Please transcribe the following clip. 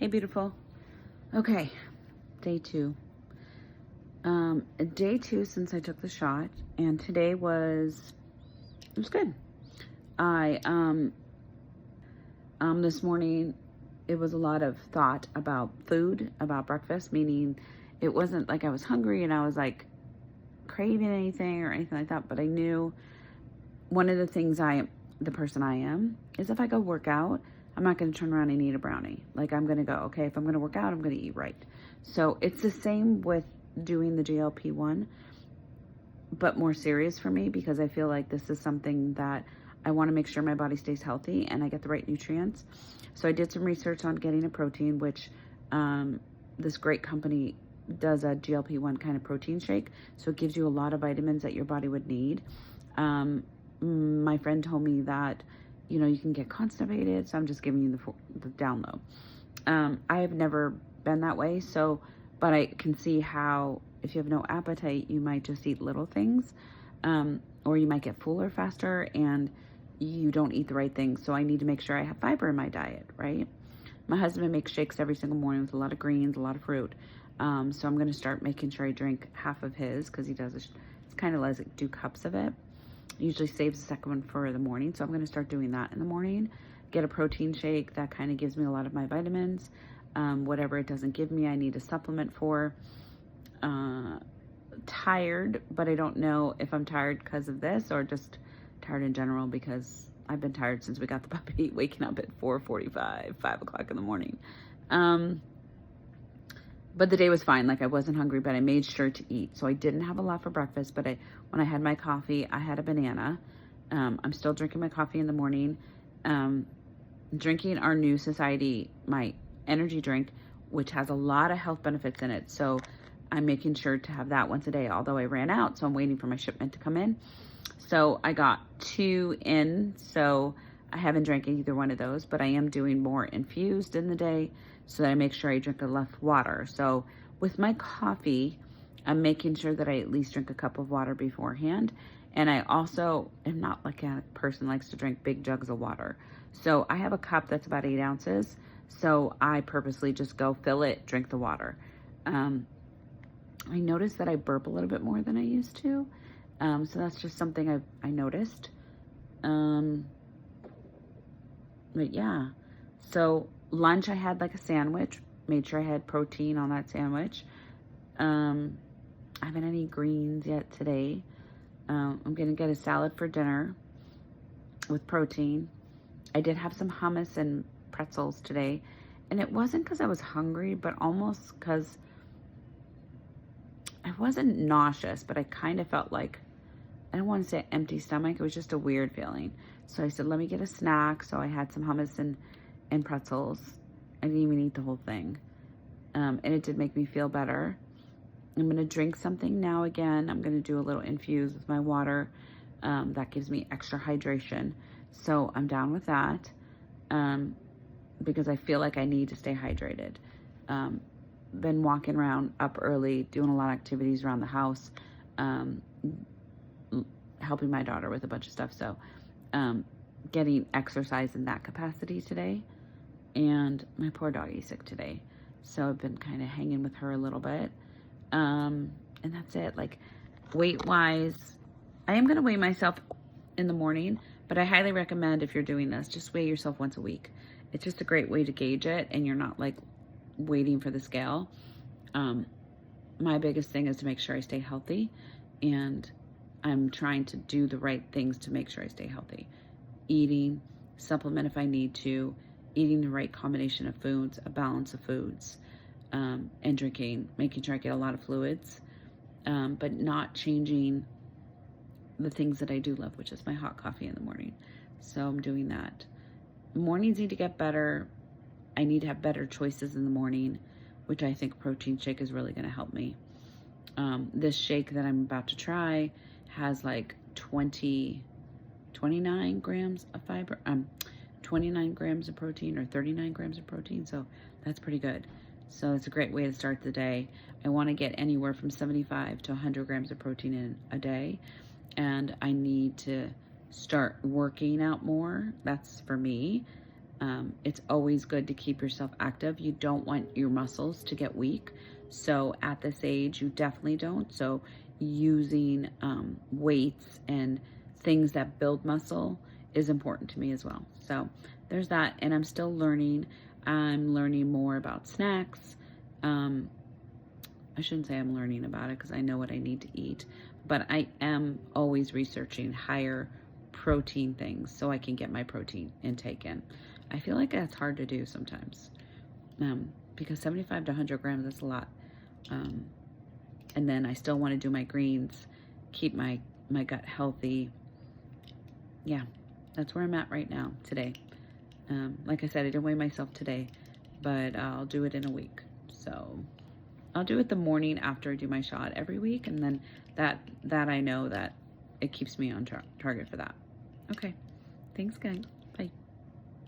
Hey, beautiful. Okay, day two. Day two since I took the shot, and today it was good. I this morning it was a lot of thought about food, about breakfast, meaning it wasn't like I was hungry and I was like craving anything or anything like that, but I knew one of the things the person I am, is if I go work out, I'm not going to turn around and eat a brownie. Like I'm going to go, okay, if I'm going to work out, I'm going to eat right. So it's the same with doing the GLP-1, but more serious for me because I feel like this is something that I want to make sure my body stays healthy and I get the right nutrients. So I did some research on getting a protein, which this great company does a GLP-1 kind of protein shake. So it gives you a lot of vitamins that your body would need. My friend told me that, you can get constipated. So I'm just giving you the down low. I have never been that way. But I can see how if you have no appetite, you might just eat little things, or you might get fuller faster and you don't eat the right things. So I need to make sure I have fiber in my diet, right? My husband makes shakes every single morning with a lot of greens, a lot of fruit. So I'm going to start making sure I drink half of his because he does it's kind of like 2 cups of it. Usually saves the second one for the morning. So I'm going to start doing that in the morning. Get a protein shake that kind of gives me a lot of my vitamins. Whatever it doesn't give me, I need a supplement for. Tired, but I don't know if I'm tired because of this or just tired in general because I've been tired since we got the puppy, waking up at 4:45, 5 o'clock in the morning. But the day was fine. Like I wasn't hungry, but I made sure to eat. So I didn't have a lot for breakfast, but when I had my coffee, I had a banana. I'm still drinking my coffee in the morning. Drinking our New Society, my energy drink, which has a lot of health benefits in it. So I'm making sure to have that once a day, although I ran out. So I'm waiting for my shipment to come in. So I got 2 in. So I haven't drank either one of those, but I am doing more infused in the day so that I make sure I drink enough water. So with my coffee, I'm making sure that I at least drink a cup of water beforehand. And I also am not like a person likes to drink big jugs of water. So I have a cup that's about 8 ounces. So I purposely just go fill it, drink the water. I noticed that I burp a little bit more than I used to. So that's just something I noticed. But yeah, so lunch I had like a sandwich, made sure I had protein on that sandwich. I haven't had any greens yet today. I'm gonna get a salad for dinner with protein. I did have some hummus and pretzels today, and it wasn't because I was hungry, but almost because I wasn't nauseous, but I kind of felt like, I don't want to say empty stomach. It was just a weird feeling. So I said, let me get a snack. So I had some hummus and pretzels. I didn't even eat the whole thing. And it did make me feel better. I'm going to drink something now again. I'm going to do a little infuse with my water. That gives me extra hydration. So I'm down with that because I feel like I need to stay hydrated. Been walking around up early, doing a lot of activities around the house, helping my daughter with a bunch of stuff. So getting exercise in that capacity today. And my poor doggy's sick today. So I've been kind of hanging with her a little bit. And that's it. Like weight wise, I am going to weigh myself in the morning, but I highly recommend if you're doing this, just weigh yourself once a week. It's just a great way to gauge it and you're not like waiting for the scale. My biggest thing is to make sure I stay healthy, and I'm trying to do the right things to make sure I stay healthy. Eating, supplement if I need to, eating the right combination of foods, a balance of foods, and drinking, making sure I get a lot of fluids, but not changing the things that I do love, which is my hot coffee in the morning. So I'm doing that. Mornings need to get better. I need to have better choices in the morning, which I think protein shake is really going to help me. This shake that I'm about to try has like 29 grams of fiber, 29 grams of protein or 39 grams of protein. So that's pretty good. So it's a great way to start the day. I want to get anywhere from 75 to 100 grams of protein in a day. And I need to start working out more. That's for me. It's always good to keep yourself active. You don't want your muscles to get weak. So at this age, you definitely don't. So using weights and things that build muscle is important to me as well. So there's that. And I'm still learning. I'm learning more about snacks. I shouldn't say I'm learning about it because I know what I need to eat, but I am always researching higher protein things so I can get my protein intake in. I feel like that's hard to do sometimes, because 75 to 100 grams is a lot. And then I still want to do my greens, keep my gut healthy. Yeah, that's where I'm at right now today. Like I said, I didn't weigh myself today, but I'll do it in a week. So I'll do it the morning after I do my shot every week, and then that I know that it keeps me on target for that. Okay, thanks, guys.